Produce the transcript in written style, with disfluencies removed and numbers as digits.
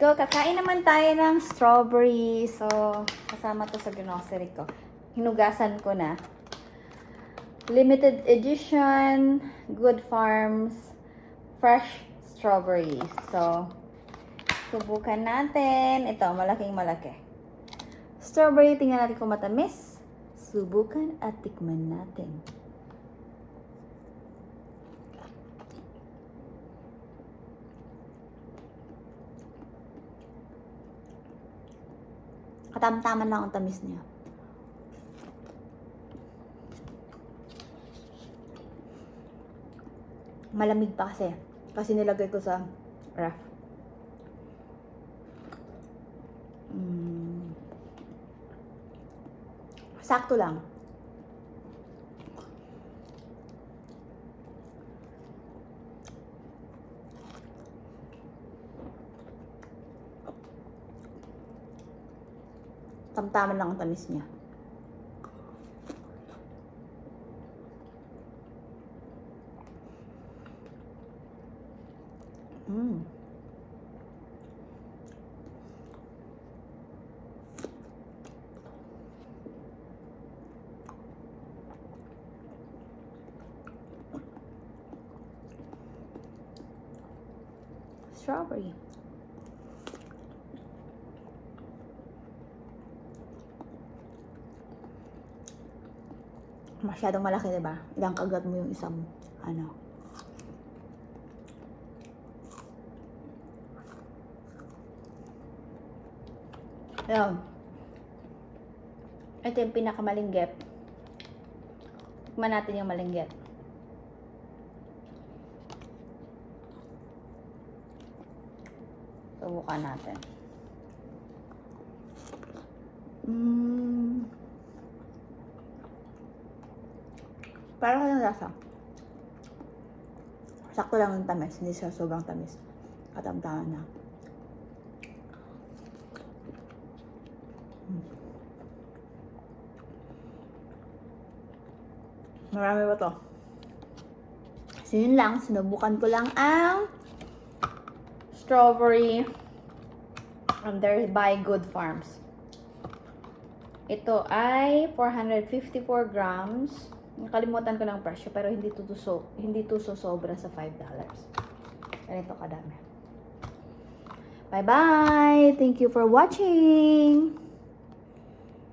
go. Kakain naman tayo ng strawberry. So, kasama to sa grocery ko. Hinugasan ko na. Limited edition, Good Farms, fresh strawberries. So, subukan natin. Ito, malaking malaki. Strawberry, tingnan natin kung matamis. Subukan at tikman natin. Katam-taman lang ang tamis niya. Malamig pa kasi. Kasi nilagay ko sa ref. Sakto lang. Tamtaman lang ang tamis niya. Strawberry. Masyadong malaki, diba? Ilang kagat mo yung isang, ano. Ayan. Ito yung pinakamalinggit. Tikman natin yung malinggit. Subukan natin. Parang kayong lasa. Sakto lang yung tamis. Hindi siya sobrang tamis. Katamtaman na. Marami ba to? So yun lang. Sinubukan ko lang ang strawberry under by Good Farms. Ito ay 454 grams. Nakalimutan ko ng presyo pero hindi to sobra sa $5. Ganito kadami. Bye-bye! Thank you for watching!